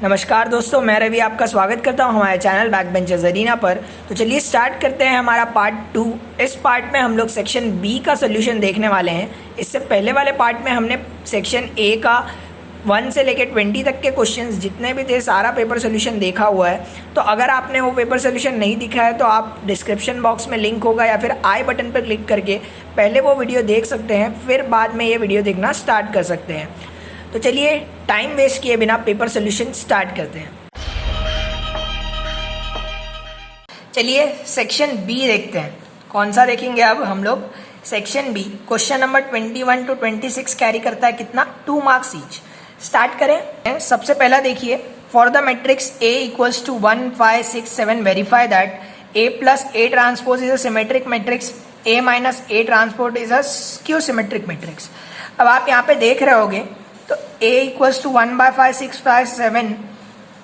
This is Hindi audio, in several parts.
नमस्कार दोस्तों, मैं रवि आपका स्वागत करता हूं हमारे चैनल बैक बेंचर्स अरीना पर। तो चलिए स्टार्ट करते हैं हमारा पार्ट 2। इस पार्ट में हम लोग सेक्शन बी का सोल्यूशन देखने वाले हैं। इससे पहले वाले पार्ट में हमने सेक्शन ए का 1 से लेकर 20 तक के क्वेश्चंस जितने भी थे सारा पेपर सोल्यूशन देखा हुआ है। तो अगर आपने वो पेपर सोल्यूशन नहीं दिखा है तो आप डिस्क्रिप्शन बॉक्स में लिंक होगा या फिर आई बटन पर क्लिक करके पहले वो वीडियो देख सकते हैं, फिर बाद में ये वीडियो देखना स्टार्ट कर सकते हैं। तो चलिए टाइम वेस्ट किए बिना पेपर सोल्यूशन स्टार्ट करते हैं। चलिए सेक्शन बी देखते हैं। कौन सा देखेंगे अब हम लोग? Section B question number 21 to 26 carry करता है कितना? 2 मार्क्स ईच। स्टार्ट करें। सबसे पहला देखिए, for the matrix A equals to 1 5 6 7 verify that A plus A transpose is a symmetric matrix, A minus A transpose is a skew symmetric matrix. अब आप यहाँ पे देख रहे होगे तो A equals to 1 by 5 6 5 7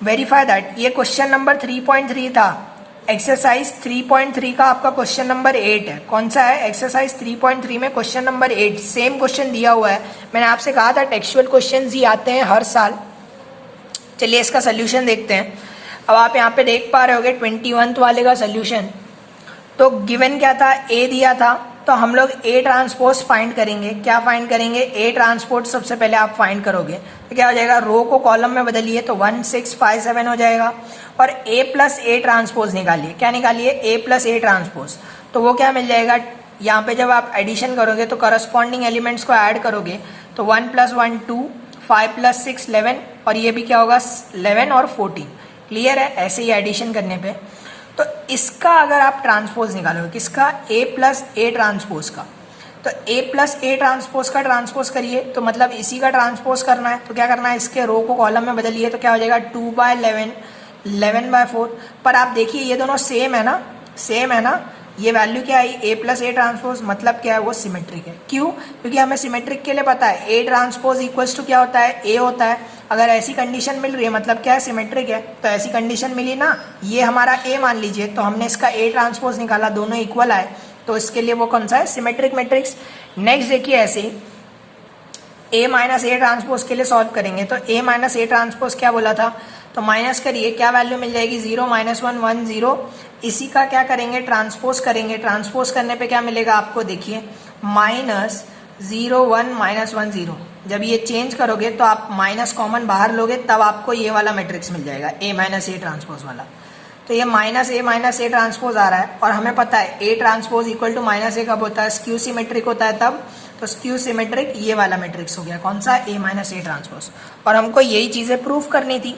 verify that, ये क्वेश्चन नंबर 3.3 था। एक्सरसाइज 3.3 का आपका क्वेश्चन नंबर 8 है। कौन सा है? एक्सरसाइज 3.3 में क्वेश्चन नंबर 8 सेम क्वेश्चन दिया हुआ है। मैंने आपसे कहा था टेक्सचुअल क्वेश्चंस ही आते हैं हर साल। चलिए इसका सोल्यूशन देखते हैं। अब आप यहाँ पे देख पा रहे होगे 21 वाले का सोल्यूशन। तो गिवन क्या था? A दिया था, तो हम लोग A ट्रांसपोज फाइंड करेंगे। क्या फाइंड करेंगे? A ट्रांसपोज सबसे पहले आप फाइंड करोगे तो क्या हो जाएगा? रो को कॉलम में बदलिए तो 1 6 5 7 हो जाएगा। और A प्लस A ट्रांसपोज निकालिए। क्या निकालिए? A plus A transpose. तो वो क्या मिल जाएगा? यहाँ पे जब आप एडिशन करोगे तो करस्पॉन्डिंग एलिमेंट्स को ऐड करोगे तो 1 + 1 2, 5 + 6 11, और ये भी क्या होगा? 11 और 14। क्लियर है? ऐसे ही एडिशन करने पे तो इसका अगर आप ट्रांसपोज निकालोगे, किसका? A प्लस A ट्रांसपोज का। तो A प्लस A ट्रांसपोज का ट्रांसपोज करिए तो मतलब इसी का ट्रांसपोज करना है। तो क्या करना है? इसके रो को कॉलम में बदलिए तो क्या हो जाएगा? 2 by 11 11 by 4। पर आप देखिए ये दोनों सेम है ना, सेम है ना। ये वैल्यू क्या आई? A प्लस A ट्रांसपोज, मतलब क्या है? वो सिमेट्रिक है। क्यों? क्योंकि हमें सिमेट्रिक के लिए पता है A ट्रांसपोज इक्वल्स टू क्या होता है? A होता है। अगर ऐसी कंडीशन मिल रही है मतलब क्या है? सिमेट्रिक है। तो ऐसी कंडीशन मिली ना, ये हमारा A मान लीजिए, तो हमने इसका A ट्रांसपोज निकाला, दोनों इक्वल आए, तो इसके लिए वो कौन सा है? Symmetric matrix. नेक्स्ट देखिए ऐसे A माइनस A ट्रांसपोज के लिए सॉल्व करेंगे तो A माइनस A ट्रांसपोज क्या बोला था? तो माइनस करिए, क्या वैल्यू मिल जाएगी? 0 - 1 1 0। इसी का क्या करेंगे? ट्रांसपोज करेंगे। ट्रांसपोज करने पे क्या मिलेगा आपको? देखिए -0 1 -1 0। जब ये चेंज करोगे तो आप माइनस कॉमन बाहर लोगे तब आपको ये वाला मैट्रिक्स मिल जाएगा, A माइनस A ट्रांसपोज वाला। तो ये -A ट्रांसपोज आ रहा है और हमें पता है A transpose equal to -A कब होता है? स्क्यू सिमेट्रिक होता है तब। तो स्क्यू सिमेट्रिक ये वाला मैट्रिक्स हो गया। कौन सा? A minus A transpose. और हमको यही चीजें प्रूफ करनी थी,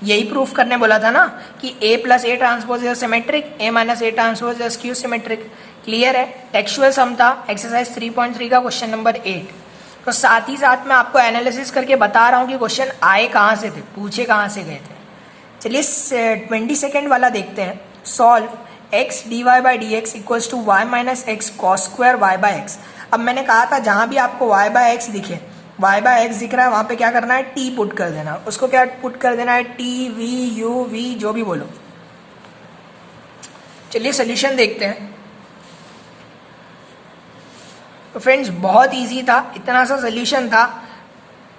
यही प्रूफ करने बोला था ना कि A plus A transpose is symmetric, A minus A transpose is skew symmetric. Clear है? टेक्सचुअल सम था एक्सरसाइज 3.3 का क्वेश्चन नंबर 8। तो साथ ही साथ मैं आपको एनालिसिस करके बता रहा हूँ कि क्वेश्चन आए कहाँ से थे, पूछे कहाँ से गए थे। चलिए 22 वाला देखते हैं। Solve x dy/dx equals to y minus x cos square y/x। अब मैंने कहा था जहाँ भी आपको y/x दिखे, y/x दिख रहा है, वहाँ पे क्या करना है? t पुट कर देना। उसको क्या पुट कर देना है? t v u v जो भी बोलो। चलिए सोल्यूशन देखते हैं। तो फ्रेंड्स बहुत इजी था, इतना सा सोल्यूशन था।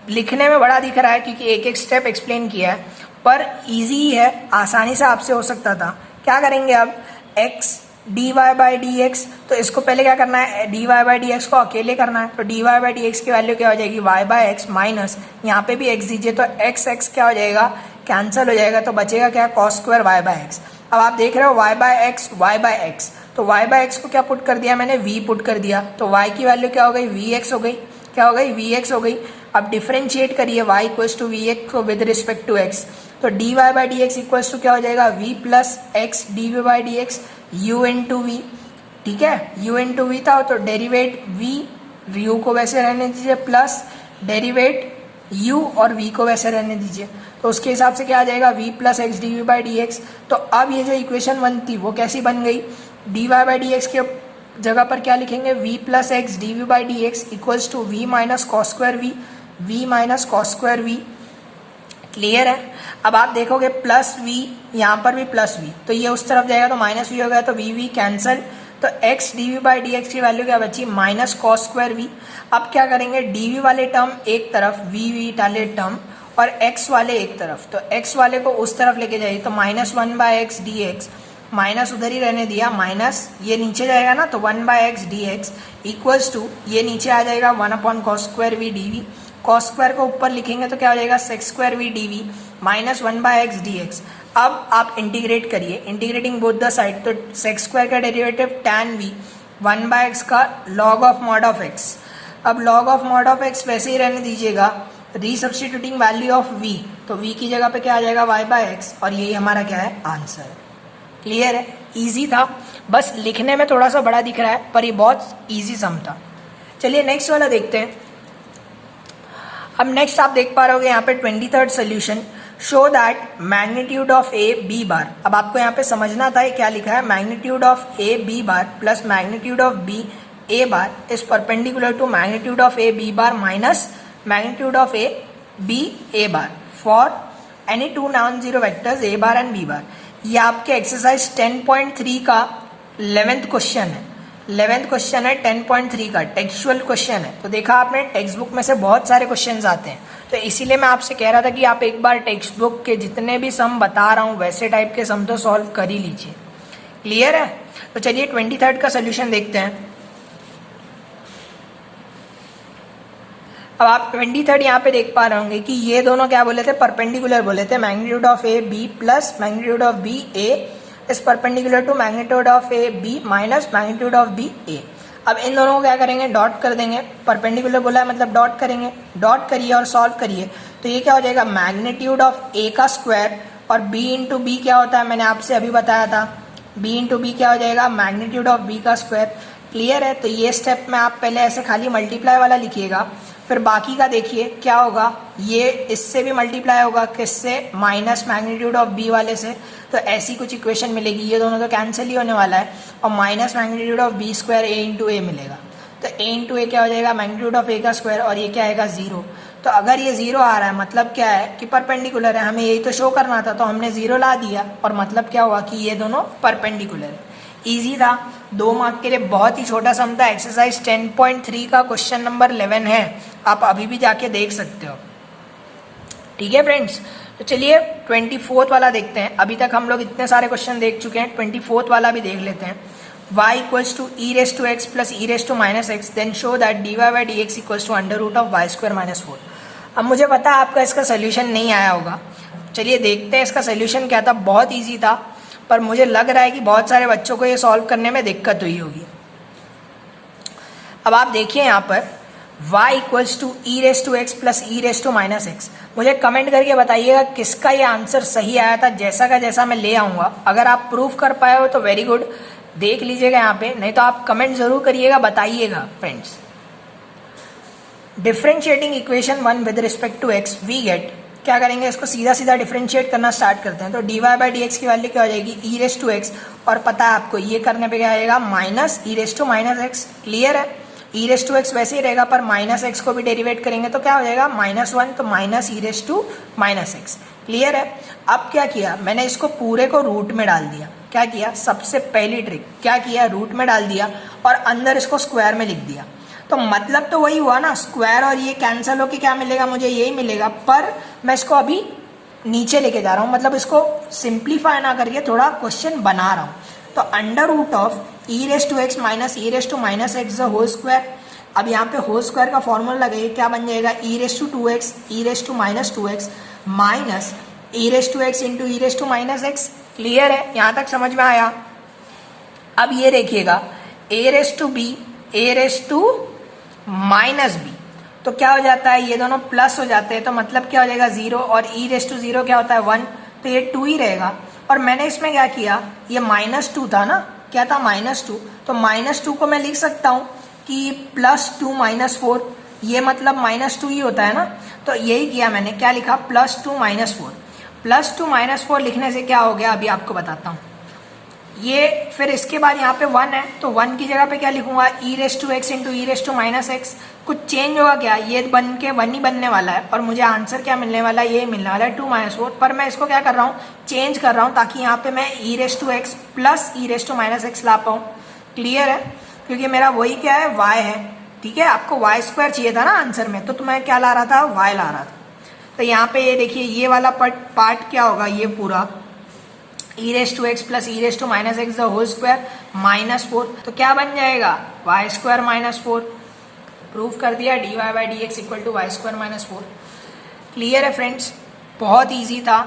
लिखने में बड़ा दिख रहा है क्योंकि एक एक स्टेप एक्सप्लेन किया है, पर इजी ही है, आसानी से आपसे हो सकता था। क्या करेंगे अब? x dy/dx, तो इसको पहले क्या करना है? dy/dx को अकेले करना है। तो dy/dx की वैल्यू क्या हो जाएगी? y/x माइनस, यहाँ पे भी x दीजिए तो x क्या हो जाएगा? कैंसिल हो जाएगा, तो बचेगा क्या? cos square y/x। अब आप देख रहे हो y/x, तो y/x को क्या पुट कर दिया मैंने? v पुट कर दिया। तो y की वैल्यू क्या हो गई? vx हो गई। क्या हो गई? vx हो गई। अब डिफरेंशिएट करिए y इक्वल्स टू vx को विद रिस्पेक्ट टू x। तो dy/dx इक्वल्स टू क्या हो जाएगा? v plus x dv/dx u into v। ठीक है, u इंटू v था तो डेरिवेट v, u को वैसे रहने दीजिए, प्लस डेरिवेट u और v को वैसे रहने दीजिए। तो उसके हिसाब से क्या आ जाएगा? v plus x dv/dx। तो अब ये जो इक्वेशन 1 थी वो कैसी बन गई? dy/dx के जगह पर क्या लिखेंगे? v plus x dv/dx equals to v minus cos square v minus cos square v। Clear है? अब आप देखोगे प्लस v, यहाँ पर भी प्लस v, तो ये उस तरफ जाएगा तो माइनस v हो गया, तो v कैंसल। तो x dv/dx की वैल्यू क्या बची? Minus cos square v। अब क्या करेंगे? dv वाले टर्म एक तरफ, v डाले टर्म, और x वाले एक तरफ, तो x वाले को उस तरफ लेके जाइए, तो -1/x dx, माइनस उधर ही रहने दिया, माइनस ये नीचे जाएगा ना, तो 1/x dx इक्वल्स टू ये नीचे आ जाएगा 1/cos² dv, cos² को ऊपर लिखेंगे तो क्या हो जाएगा sec² dv minus 1/x dx। अब आप इंटीग्रेट करिए, इंटीग्रेटिंग बोथ द साइड, तो sec² का डेरिवेटिव tan v, 1/x का log of mod of x। अब log of mod of x वैसे ही रहने दीजिएगा, रीसब्स्टिट्यूटिंग वैल्यू ऑफ v, तो v की जगह पे क्या आ जाएगा y/x, और यही हमारा क्या है आंसर है। क्लियर है, इजी था, बस लिखने में थोड़ा सा बड़ा दिख रहा है पर ये बहुत इजी सम था। चलिए नेक्स्ट वाला देखते हैं। अब नेक्स्ट आप देख पा रहे होगे यहाँ पे 23rd solution, show that magnitude of A B bar. अब आपको यहाँ पे समझना था ये क्या लिखा है, magnitude of A B bar plus magnitude of B A bar is perpendicular to magnitude of A B bar minus magnitude of A B A bar for any two non zero vectors A bar and B bar. ये आपके एक्सरसाइज 10.3 का 11th क्वेश्चन है, 11th क्वेश्चन है 10.3 का, टेक्सचुअल क्वेश्चन है। तो देखा आपने टेक्स्ट बुक में से बहुत सारे क्वेश्चंस आते हैं, तो इसीलिए मैं आपसे कह रहा था कि आप एक बार टेक्स्ट बुक के जितने भी सम बता रहा हूँ वैसे टाइप के सम तो सॉल्व कर ही लीजिए। क्लियर है, तो चलिए 23rd का सोल्यूशन देखते हैं। अब आप 23rd यहाँ पे देख पा रहे होंगे कि ये दोनों क्या बोले थे, परपेंडिकुलर बोले थे, magnitude of A B plus magnitude of B A is perpendicular to magnitude of A B minus magnitude of B A. अब इन दोनों को क्या करेंगे, डॉट कर देंगे, परपेंडिकुलर बोला है मतलब डॉट करेंगे, डॉट करिए और सॉल्व करिए, तो ये क्या हो जाएगा मैग्नीट्यूड ऑफ ए का स्क्वायर, और बी इंटू बी क्या होता है मैंने आपसे अभी बताया था, बी इंटू बी क्या हो जाएगा मैग्नीट्यूड ऑफ बी का स्क्वायर। क्लियर है, तो ये स्टेप में आप पहले ऐसे खाली मल्टीप्लाई वाला लिखिएगा, फिर बाकी का देखिए क्या होगा, ये इससे भी मल्टीप्लाई होगा किससे, माइनस मैग्नीट्यूड ऑफ बी वाले से, तो ऐसी कुछ इक्वेशन मिलेगी, ये दोनों तो कैंसिल ही होने वाला है, और minus magnitude of B square A into A मिलेगा, तो ए इंटू ए क्या हो जाएगा मैग्नीट्यूड ऑफ ए का स्क्वायर, और ये क्या आएगा 0। तो अगर ये 0 आ रहा है मतलब क्या है कि परपेंडिकुलर है, हमें यही तो शो करना था, तो हमने 0 ला दिया, और मतलब क्या हुआ कि ये दोनों परपेंडिकुलर है। इजी था, 2 मार्क के लिए बहुत ही छोटा सम था, एक्सरसाइज 10.3 का क्वेश्चन नंबर 11 है, आप अभी भी जाके देख सकते हो। ठीक है फ्रेंड्स, तो चलिए 24th वाला देखते हैं। अभी तक हम लोग इतने सारे क्वेश्चन देख चुके हैं, 24th वाला भी देख लेते हैं। y equals to e raise to x plus e raise to minus x, then show that d y by d x equals to under root of y square minus 4। अब मुझे पता है आपका इसका सोल्यूशन नहीं आया होगा, चलिए देखते हैं इसका सोल्यूशन क्या था। बहुत ईजी था, पर मुझे लग रहा है कि बहुत सारे बच्चों को ये सॉल्व करने में दिक्कत हुई होगी। अब आप देखिए यहाँ पर y equals to e raise to x plus e raise to minus x. मुझे कमेंट करके बताइएगा किसका ये आंसर सही आया था, जैसा का जैसा मैं ले आऊँगा। अगर आप प्रूफ कर पाए हो तो वेरी गुड, देख लीजिएगा यहाँ पे, नहीं तो आप कमेंट जरूर करिएगा, बताइएगा friends. Differentiating equation 1 with respect to x we get, क्या करेंगे इसको सीधा सीधा डिफरेंशिएट करना स्टार्ट करते हैं। तो d y by d x की वैल्यू क्या हो जाएगी ई रेस टू एक्स, और पता है आपको ये करने पे क्या आएगा minus e raise to minus x. Clear है, ई रेस टू एक्स वैसे ही रहेगा, पर माइनस एक्स को भी डेरिवेट करेंगे तो क्या हो जाएगा -1, तो minus e raise to minus x. Clear है, अब क्या किया मैंने, इसको पूरे को रूट में डाल दिया। क्या किया, सबसे पहली ट्रिक क्या किया, रूट में डाल दिया और अंदर इसको स्क्वायर में लिख दिया। तो मतलब तो वही हुआ ना, स्क्वायर और ये कैंसिल होके क्या मिलेगा, मुझे यही मिलेगा, पर मैं इसको अभी नीचे लेके जा रहा हूँ, मतलब इसको सिंप्लीफाई ना करके थोड़ा क्वेश्चन बना रहा हूँ। तो under root of e raise to x minus e raise to minus x whole square. अब यहाँ पे होल स्क्वायर का फॉर्मूला लगाइए, क्या बन जाएगा e raise to 2x e raise to minus 2x minus e raise to X into e raise to minus x. Clear है, यहाँ तक समझ में आया। अब ये देखिएगा A raise to B A raise to minus B, तो क्या हो जाता है, ये दोनों प्लस हो जाते हैं, तो मतलब क्या हो जाएगा 0, और ई रेस टू 0 क्या होता है 1, तो ये 2 ही रहेगा। और मैंने इसमें क्या किया, ये -2 था ना, क्या था -2, तो -2 को मैं लिख सकता हूँ कि +2 -4, ये मतलब -2 ही होता है ना, तो यही किया मैंने, क्या लिखा +2 -4। +2 -4 लिखने से क्या हो गया अभी आपको बताता हूँ। ये फिर इसके बाद यहाँ पे 1 है, तो 1 की जगह पे क्या लिखूंगा e raise to X into e raise to minus X. कुछ चेंज होगा क्या, ये बन के 1 ही बनने वाला है, और मुझे आंसर क्या मिलने वाला है, ये मिलने वाला है 2 -4। पर मैं इसको क्या कर रहा हूँ, चेंज कर रहा हूँ, ताकि यहाँ पे मैं e raise to x plus e raise to minus X ला पाऊँ। क्लियर है, क्योंकि मेरा वही क्या है y है। ठीक है, आपको y स्क्वायर चाहिए था ना आंसर में, तो मैं क्या ला रहा था, y ला रहा था। तो यहाँ पे ये देखिए ये वाला पार्ट क्या होगा, ये पूरा e raise to x plus e raise to minus x the whole square minus 4, तो क्या बन जाएगा वाई स्क्वायर माइनस 4। प्रूव कर दिया dy by d x equal to y square minus 4। Clear है फ्रेंड्स, बहुत ईजी था।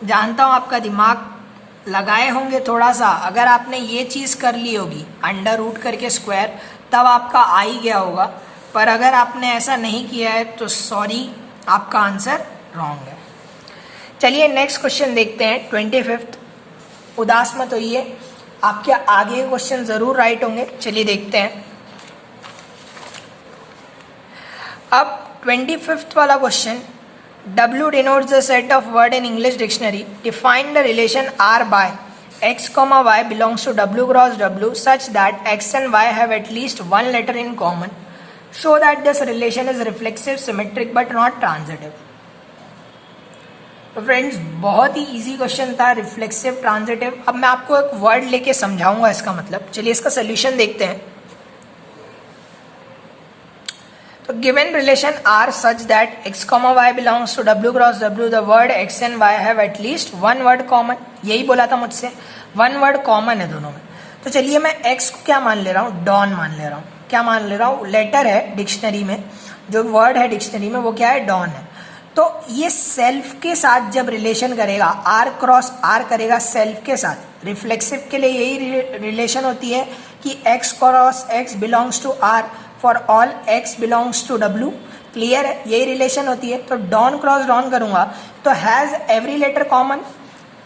जानता हूँ आपका दिमाग लगाए होंगे थोड़ा सा, अगर आपने ये चीज़ कर ली होगी अंडर रूट करके स्क्वायर, तब आपका आ ही गया होगा, पर अगर आपने ऐसा नहीं किया है तो सॉरी, आपका आंसर रॉन्ग है। चलिए नेक्स्ट क्वेश्चन देखते हैं 25th। उदास मत होइए, आपके आगे क्वेश्चन जरूर राइट होंगे। चलिए देखते हैं। अब 25th वाला question, W denotes the set of word in English dictionary. Define the relation R by x, y belongs to W cross W such that x and y have at least one letter in common. Show that this relation is reflexive, symmetric but not transitive. तो फ्रेंड्स बहुत ही इजी क्वेश्चन था, रिफ्लेक्सिव ट्रांजिटिव। अब मैं आपको एक वर्ड लेके समझाऊंगा इसका मतलब। चलिए इसका सोल्यूशन देखते हैं। तो given relation R such that x, y belongs to W cross W, the word x and y have at least one word common. यही बोला था मुझसे, वन वर्ड कॉमन है दोनों में। तो चलिए मैं x को क्या मान ले रहा हूँ, डॉन मान ले रहा हूँ। क्या मान ले रहा हूँ, लेटर है डिक्शनरी में, जो वर्ड है डिक्शनरी में वो क्या है, डॉन है। तो ये सेल्फ के साथ जब रिलेशन करेगा, आर क्रॉस आर करेगा सेल्फ के साथ। रिफ्लेक्सिव के लिए यही रिलेशन होती है कि x cross x belongs to R for all x belongs to W। Clear है, यही रिलेशन होती है। तो डॉन क्रॉस डॉन करूंगा तो has every letter common,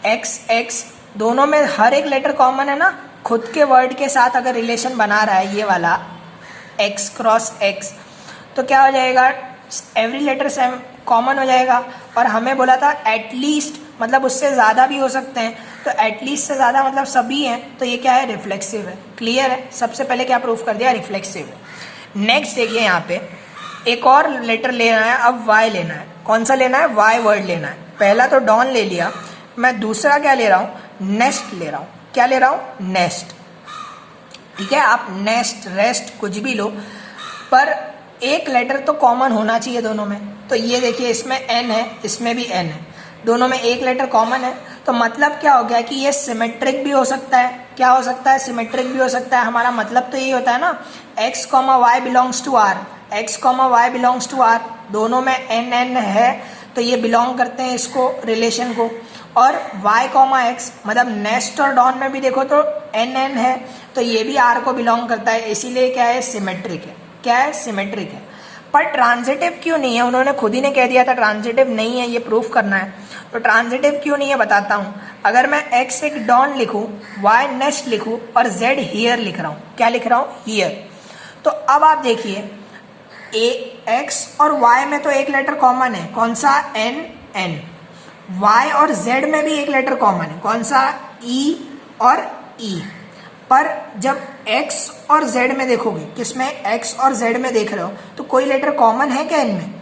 x x दोनों में हर एक लेटर कॉमन है ना, खुद के वर्ड के साथ अगर रिलेशन बना रहा है ये वाला x क्रॉस x, तो क्या हो जाएगा, एवरी लेटर सेम कॉमन हो जाएगा। और हमें बोला था एटलीस्ट, मतलब उससे ज़्यादा भी हो सकते हैं, तो एटलीस्ट से ज़्यादा मतलब सभी हैं, तो ये क्या है, रिफ्लेक्सिव है। क्लियर है, सबसे पहले क्या प्रूफ कर दिया, रिफ्लेक्सिव है। नेक्स्ट देखिए यहाँ पे एक और लेटर लेना है, अब y लेना है। कौन सा लेना है, y वर्ड लेना है। पहला तो डॉन ले लिया, मैं दूसरा क्या ले रहा हूँ, नेस्ट ले रहा हूँ। क्या ले रहा हूँ, नेस्ट। ठीक है, आप नेस्ट रेस्ट कुछ भी लो, पर एक लेटर तो कॉमन होना चाहिए दोनों में। तो ये देखिए इसमें n है, इसमें भी n है, दोनों में एक लेटर कॉमन है। तो मतलब क्या हो गया कि ये सिमेट्रिक भी हो सकता है। क्या हो सकता है, सिमेट्रिक भी हो सकता है। हमारा मतलब तो यही होता है ना, x, y belongs to r, x, y belongs to r, दोनों में n है, तो ये बिलोंग करते हैं इसको, रिलेशन को। और y, x मतलब नेस्ट और डॉन में भी देखो तो n है, तो ये भी r को बिलोंग करता है, इसीलिए क्या है, सिमेट्रिक है। क्या है, सिमेट्रिक है। पर ट्रांजिटिव क्यों नहीं है, उन्होंने खुद ही ने कह दिया था ट्रांजिटिव नहीं है, ये प्रूफ करना है। तो ट्रांजिटिव क्यों नहीं है बताता हूँ। अगर मैं x एक डॉन लिखूँ, y नेस्ट लिखूँ और z हियर लिख रहा हूँ, क्या लिख रहा हूँ, हियर, तो अब आप देखिए x और y में तो एक लेटर कॉमन है, कौन सा, n। y और z में भी एक लेटर कॉमन है, कौन सा, e और e। पर जब x और z में देखोगे, किसमें, x और z में देख रहे हो, तो कोई लेटर कॉमन है क्या इनमें,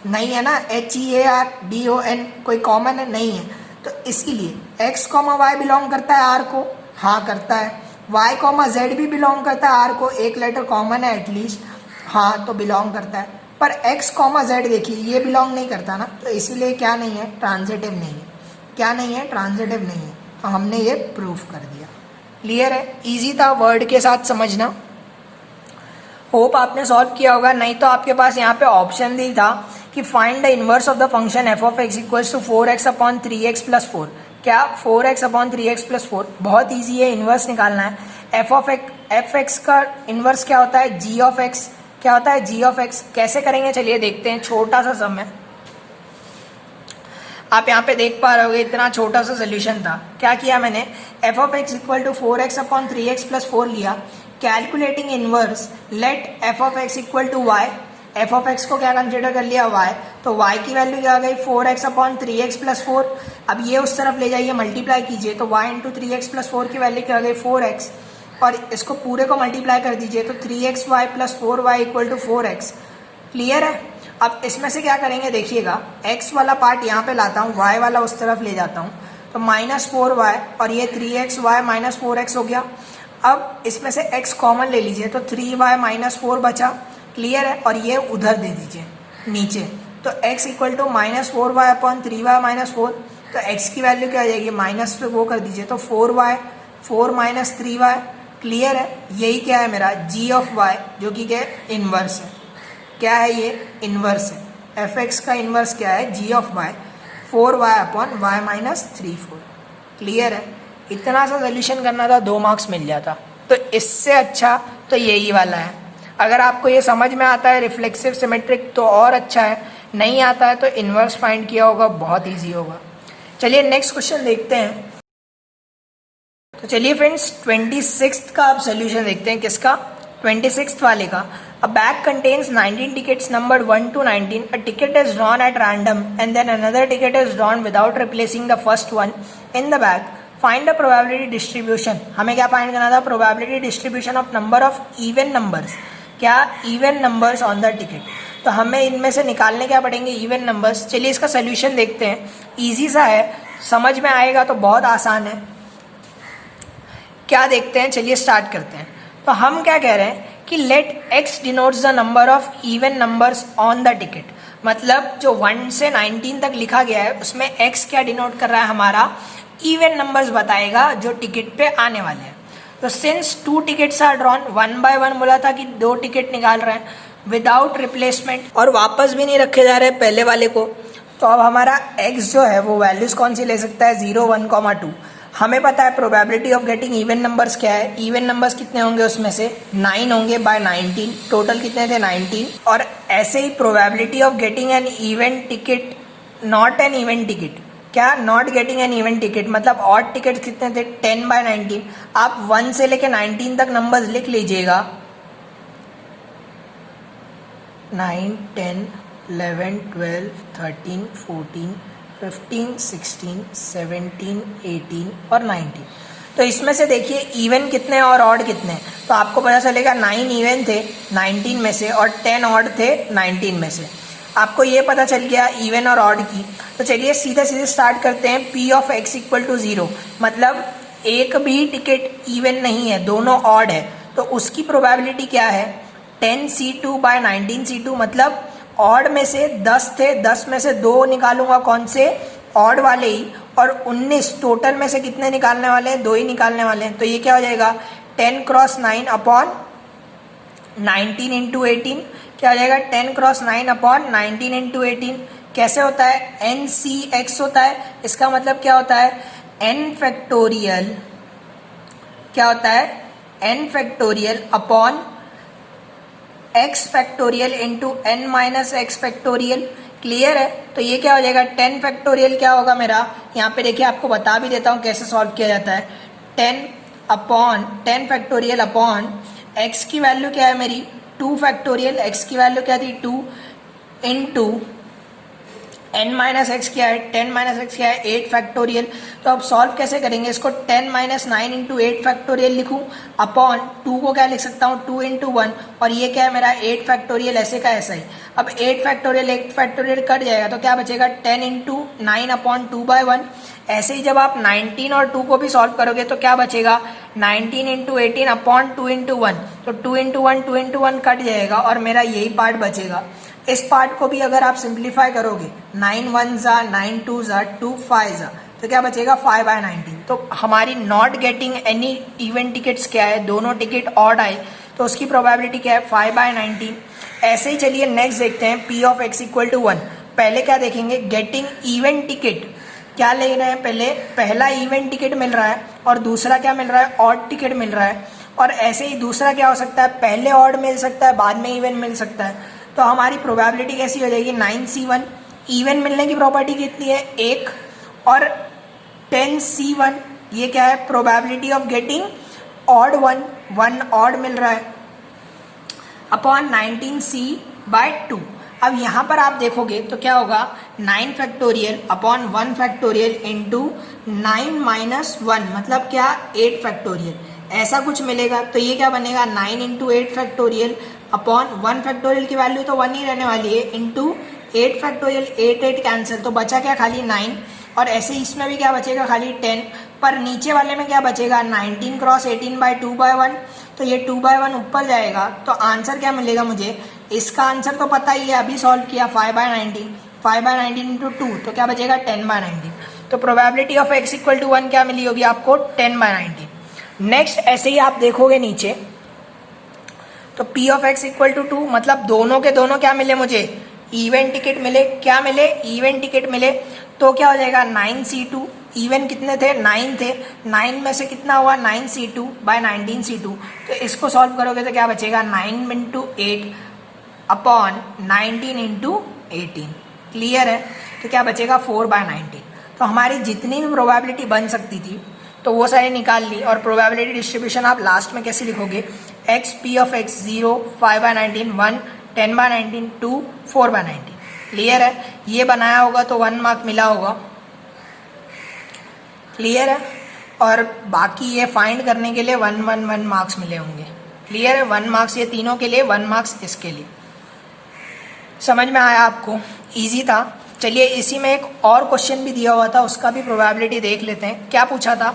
नहीं है ना, HEARDON कोई कॉमन है, नहीं है। तो इसीलिए x, y बिलोंग करता है r को, हाँ करता है, y, z भी बिलोंग करता है r को, एक लेटर कॉमन है एटलीस्ट, हाँ तो बिलोंग करता है। पर x, z देखिए ये बिलोंग नहीं करता ना, तो इसीलिए क्या नहीं है, ट्रांजिटिव नहीं है। क्या नहीं है, ट्रांजिटिव नहीं है। तो हमने ये प्रूफ कर दिया। क्लियर है, इजी था, वर्ड के साथ समझना। होप आपने सॉल्व किया होगा, नहीं तो आपके पास यहाँ पे ऑप्शन भी था कि find the inverse of the function f of x equals to 4x upon 3x plus 4। क्या 4x अपॉन 3x प्लस 4, बहुत ईजी है, इनवर्स निकालना है। एफ एक्स का इनवर्स क्या होता है, जी ऑफ एक्स। क्या होता है, जी ऑफ एक्स। कैसे करेंगे चलिए देखते हैं, छोटा सा सम है, आप यहाँ पे देख पा रहे होगे, इतना छोटा सा सोल्यूशन था। क्या किया मैंने, f of x equal to 4x upon 3x plus 4 लिया। Calculating inverse let f of x equal to y, f of x को क्या कंसिडर कर लिया, y, तो y की वैल्यू क्या आ गई, 4x अपॉन 3x प्लस 4। अब ये उस तरफ ले जाइए, मल्टीप्लाई कीजिए, तो y इंटू 3x प्लस 4 की वैल्यू क्या आ गई, 4x, और इसको पूरे को मल्टीप्लाई कर दीजिए, तो 3xy plus 4y equal to 4x। Clear है। अब इसमें से क्या करेंगे देखिएगा, x वाला पार्ट यहाँ पे लाता हूँ, y वाला उस तरफ ले जाता हूँ, तो -4y और ये 3xy माइनस 4x हो गया। अब इसमें से x कॉमन ले लीजिए, तो 3y माइनस 4 बचा। क्लियर है, और ये उधर दे दीजिए नीचे, तो x equal to -4y upon 3y minus 4, तो x की वैल्यू क्या आ जाएगी, माइनस पे वो कर दीजिए, तो 4y 4 माइनस 3y, क्लियर है। यही क्या है मेरा g ऑफ y, जो कि क्या है, इन्वर्स है। क्या है ये, इन्वर्स है। fx का इन्वर्स क्या है, g of y 4y upon y minus 3 4, clear है। इतना सा सोल्यूशन करना था, 2 मार्क्स मिल जाता। तो इससे अच्छा तो यही वाला है। अगर आपको ये समझ में आता है रिफ्लेक्सिव सिमेट्रिक तो और अच्छा है, नहीं आता है तो इन्वर्स फाइंड किया होगा, बहुत इजी होगा। चलिए नेक्स्ट क्वेश्चन देखते हैं। तो चलिए फ्रेंड्स 26th का आप सोल्यूशन देखते हैं। किसका, 26th वाले का। अ bag contains 19 tickets numbered 1 to 19. A ticket is drawn at random and then another ticket is drawn without replacing the first one in the bag. Find the probability distribution. हमें क्या फाइंड करना था, probability distribution of number of even numbers. क्या, even numbers on the ticket. तो हमें इनमें से निकालने क्या पड़ेंगे, even numbers। चलिए इसका सोल्यूशन देखते हैं। इजी सा है, समझ में आएगा तो बहुत आसान है। क्या देखते हैं, चलिए स्टार्ट करते हैं। तो हम क्या कह रहे हैं कि let x denotes the number of even numbers on the ticket. मतलब जो 1 से 19 तक लिखा गया है उसमें x क्या डिनोट कर रहा है, हमारा इवन नंबर्स बताएगा जो टिकट पे आने वाले हैं। तो since 2 tickets are drawn, 1 by 1 बोला था कि 2 टिकट निकाल रहे हैं विदाउट रिप्लेसमेंट, और वापस भी नहीं रखे जा रहे पहले वाले को। तो अब हमारा x जो है वो वैल्यूज कौन सी ले सकता है, 0 1 2। हमें पता है probability of getting even numbers क्या है, इवन नंबर्स कितने होंगे, उसमें से 9 होंगे बाय 19, टोटल कितने थे 19। और ऐसे ही probability of getting an even ticket, not an even ticket, क्या, not getting an even ticket, मतलब ऑड टिकट कितने थे 10 बाय 19। आप 1 से लेके 19 तक नंबर्स लिख लीजिएगा, 9 10 11 12 13 14 15 16 17 18 और 19। तो इसमें से देखिए इवन कितने और ऑड कितने, तो आपको पता चलेगा 9 इवन थे 19 में से और 10 ऑड थे 19 में से। आपको ये पता चल गया इवन और ऑड की। तो चलिए सीधे सीधे स्टार्ट करते हैं। p of x equal to 0, मतलब एक भी टिकट इवन नहीं है, दोनों ऑड है, तो उसकी प्रोबेबिलिटी क्या है, 10c2 बाय 19c2, मतलब ऑड में से 10 थे, 10 में से 2 निकालूंगा, कौन से, ऑड वाले ही, और 19 टोटल में से कितने निकालने वाले हैं, 2 ही निकालने वाले हैं। तो ये क्या हो जाएगा 10 क्रॉस 9 अपॉन 19 इंटू 18, क्या हो जाएगा 10 क्रॉस 9 अपॉन 19 इंटू 18। कैसे होता है, NCX होता है। इसका मतलब क्या होता है, n फैक्टोरियल, क्या होता है, n factorial upon x factorial into n minus x factorial, clear है। तो ये क्या हो जाएगा 10 फैक्टोरियल क्या होगा मेरा, यहाँ पे देखिए आपको बता भी देता हूँ कैसे सॉल्व किया जाता है। 10 फैक्टोरियल अपॉन x की वैल्यू क्या है मेरी 2 फैक्टोरियल, x की वैल्यू क्या थी 2, इंटू n माइनस एक्स क्या है, 10 माइनस एक्स क्या है 8 फैक्टोरियल। तो अब सॉल्व कैसे करेंगे इसको, 10 माइनस 9 इंटू 8 फैक्टोरियल लिखूँ, अपॉन 2 को क्या लिख सकता हूँ 2 इंटू 1, और ये क्या है मेरा 8 फैक्टोरियल, ऐसे का ऐसा ही। अब 8 फैक्टोरियल कट जाएगा तो क्या बचेगा 10 इंटू 9 अपॉन 2 बाय 1। ऐसे ही जब आप 19 और 2 को भी सॉल्व करोगे तो क्या बचेगा 19 इंटू 18 अपॉन 2 इंटू 1, तो 2 इंटू 1 कट जाएगा और मेरा यही पार्ट बचेगा। इस पार्ट को भी अगर आप सिंप्लीफाई करोगे 9 1 जा 9 2 जा 2 5 जा, तो क्या बचेगा 5 बाय 19। तो हमारी not getting any even tickets क्या है, दोनों टिकट ऑड आए, तो उसकी प्रोबेबिलिटी क्या है 5 बाय 19। ऐसे ही चलिए नेक्स्ट देखते हैं p of x equal to 1। पहले क्या देखेंगे, गेटिंग इवन टिकट, क्या ले रहे हैं, पहला इवन टिकट मिल रहा है और दूसरा क्या मिल रहा है, ऑड टिकट मिल रहा है। और ऐसे ही दूसरा क्या हो सकता है, पहले ऑड मिल सकता है बाद में इवन मिल सकता है। तो हमारी प्रोबेबिलिटी कैसी हो जाएगी 9c1, इवन मिलने की प्रॉपर्टी कितनी है 1, और 10c1 ये क्या है probability of getting odd 1 odd मिल रहा है, अपॉन 19c बाय 2। अब यहाँ पर आप देखोगे तो क्या होगा 9 factorial upon 1 factorial into 9 minus 1, मतलब क्या 8 फैक्टोरियल, ऐसा कुछ मिलेगा। तो ये क्या बनेगा 9 इंटू 8 फैक्टोरियल अपॉन 1 फैक्टोरियल की वैल्यू तो 1 ही रहने वाली है, इंटू 8 फैक्टोरियल, 8 कैंसिल, तो बचा क्या खाली 9, और ऐसे इसमें भी क्या बचेगा खाली 10, पर नीचे वाले में क्या बचेगा 19 क्रॉस 18 बाय 2 बाय 1, तो ये 2 बाय 1 ऊपर जाएगा, तो आंसर क्या मिलेगा मुझे इसका आंसर तो पता ही है, अभी सॉल्व किया 5/19, 5/19 इंटू 2 तो क्या बचेगा 10/19। तो probability of x equal to 1 क्या मिली होगी आपको 10/19। नेक्स्ट ऐसे ही आप देखोगे नीचे तो p of x equal to 2 मतलब दोनों के दोनों क्या मिले मुझे, इवन टिकट मिले। क्या मिले, इवन टिकट मिले। तो क्या हो जाएगा 9c2, इवन कितने थे 9 थे, 9 में से कितना हुआ 9c2 बाय 19c2। तो इसको सॉल्व करोगे तो क्या बचेगा 9 इंटू 8 अपॉन 19 इंटू 18। क्लियर है। तो क्या बचेगा 4/19। तो हमारी जितनी भी प्रोबेबिलिटी बन सकती थी तो वो सारी निकाल ली। और प्रोबेबिलिटी डिस्ट्रीब्यूशन आप लास्ट में कैसे लिखोगे, x p of x 0, 5/19, 1, 10/19, 2, 4/19। Clear है। ये बनाया होगा तो 1 मार्क मिला होगा। क्लियर है। और बाकी ये फाइंड करने के लिए 1 मार्क्स मिले होंगे। क्लियर है। 1 मार्क्स ये तीनों के लिए, 1 मार्क्स इसके लिए। समझ में आया आपको, इजी था। चलिए इसी में एक और क्वेश्चन भी दिया हुआ था, उसका भी प्रोबेबिलिटी देख लेते हैं। क्या पूछा था,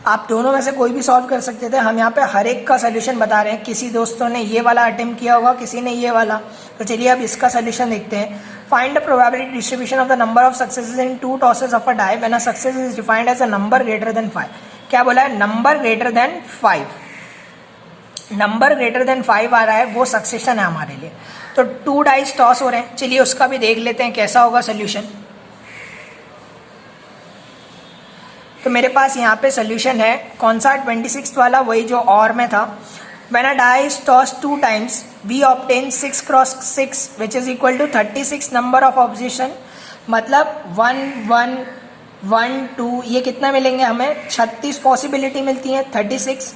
आप दोनों में से कोई भी सॉल्व कर सकते थे। हम यहाँ पे हर एक का सोल्यूशन बता रहे हैं। किसी दोस्तों ने ये वाला अटेम्प्ट किया होगा, किसी ने ये वाला। तो चलिए अब इसका सोल्यूशन देखते हैं। Find the probability distribution of the number of successes in 2 tosses of a die when a success is defined as a number greater than 5। क्या बोला है, number greater than 5। Number greater than 5 आ रहा है, वो सक्सेशन है हमारे लिए। तो 2 डाइस टॉस हो रहे हैं। चलिए उसका भी देख लेते हैं कैसा होगा सोल्यूशन। तो मेरे पास यहाँ पे सोल्यूशन है कौन सा, 26 वाला, वही जो और में था। When a die is tossed 2 times, we obtain 6 cross 6 which is equal to 36 number of opposition। मतलब 1 1 1 2 ये कितना मिलेंगे हमें, 36 पॉसिबिलिटी मिलती है, 36।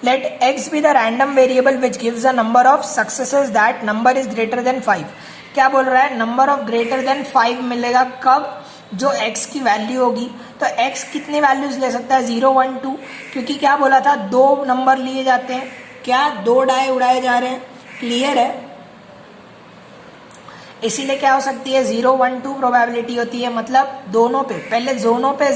Let x be the random variable which gives the number of successes that number is greater than 5। क्या बोल रहा है, नंबर ऑफ ग्रेटर देन 5 मिलेगा कब, जो x की वैल्यू होगी। तो x कितनी वैल्यूज ले सकता है, 0 1 2, क्योंकि क्या बोला था 2 नंबर लिए जाते हैं, क्या 2 डाई उड़ाए जा रहे हैं। क्लियर है। इसीलिए क्या हो सकती है 0 1 2 प्रोबेबिलिटी होती है। मतलब दोनों पे, पहले दोनों पे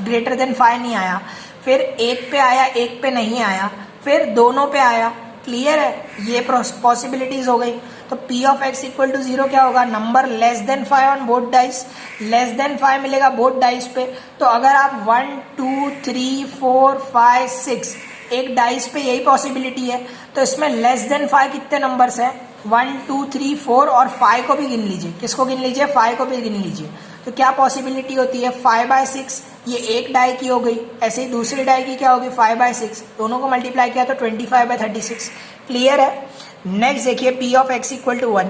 ग्रेटर देन 5 नहीं आया, फिर एक पे आया, एक पे नहीं आया, फिर दोनों पे आया। क्लियर है। ये पॉसिबिलिटीज हो गई। तो p of x equal to 0 क्या होगा, number less than 5 on both dice. Less than 5 मिलेगा बोथ डाइस पे। तो अगर आप 1 2 3 4 5 6 एक डाइस पे यही पॉसिबिलिटी है, तो इसमें लेस देन 5 कितने नंबर्स है, 1 2 3 4 और 5 को भी गिन लीजिए। किसको गिन लीजिए, 5 को भी गिन लीजिए। तो क्या पॉसिबिलिटी होती है 5/6, ये एक डाई की हो गई। ऐसे ही दूसरी डाई की क्या होगी 5/6, दोनों को मल्टीप्लाई किया तो 25/36। क्लियर है। नेक्स्ट देखिए p of x equal to 1,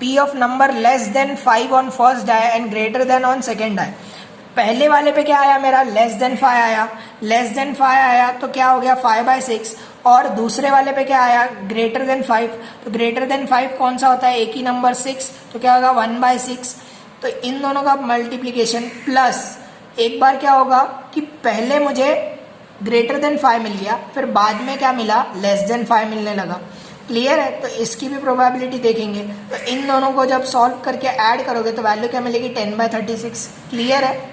p of number less than 5 on first die and greater than on second die. पहले वाले पे क्या आया मेरा, लेस देन 5 आया, लेस देन 5 आया तो क्या हो गया 5/6। और दूसरे वाले पे क्या आया, ग्रेटर देन 5। तो ग्रेटर देन 5 कौन सा होता है, एक ही नंबर 6, तो क्या होगा 1/6। तो इन दोनों का मल्टीप्लीकेशन प्लस एक बार क्या होगा कि पहले मुझे ग्रेटर देन 5 मिल गया, फिर बाद में क्या मिला, लेस देन 5 मिलने लगा। क्लियर है। तो इसकी भी प्रोबेबिलिटी देखेंगे। तो इन दोनों को जब सॉल्व करके ऐड करोगे तो वैल्यू क्या मिलेगी 10/36। क्लियर है।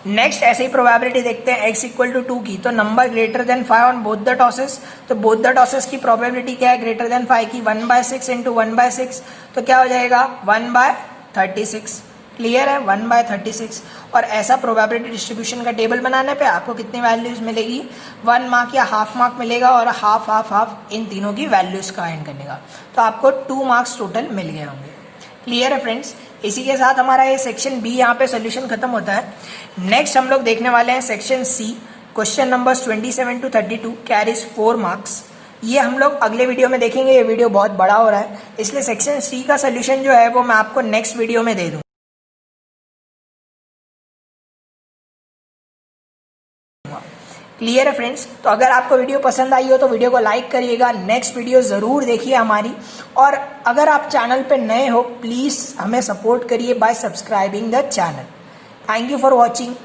नेक्स्ट ऐसे ही प्रोबेबिलिटी देखते हैं x इक्वल टू 2 की। तो number greater than 5 on both the tosses. तो बोथ द टॉसेस की प्रोबेबिलिटी क्या है, ग्रेटर देन 5 की, 1/6 इंटू 1/6 तो क्या हो जाएगा 1/36। क्लियर है, 1/36। और ऐसा प्रोबेबिलिटी डिस्ट्रीब्यूशन का टेबल बनाने पे आपको कितनी वैल्यूज मिलेगी, 1 मार्क या हाफ मार्क मिलेगा, और हाफ हाफ हाफ इन तीनों की वैल्यूज का एंड करने का। तो आपको 2 मार्क्स टोटल मिल गए होंगे। क्लियर है फ्रेंड्स। इसी के साथ हमारा ये सेक्शन बी यहाँ पे सोल्यूशन खत्म होता है। नेक्स्ट हम लोग देखने वाले हैं section C, question numbers 27 to 32 carries 4 marks. ये हम लोग अगले वीडियो में देखेंगे। ये वीडियो बहुत बड़ा हो रहा है, इसलिए सेक्शन सी का सोल्यूशन जो है वो मैं आपको नेक्स्ट वीडियो में दे दूँ। क्लियर है फ्रेंड्स। तो अगर आपको वीडियो पसंद आई हो तो वीडियो को लाइक करिएगा, नेक्स्ट वीडियो ज़रूर देखिए हमारी। और अगर आप चैनल पे नए हो प्लीज़ हमें सपोर्ट करिए bye subscribing the channel. Thank you for watching.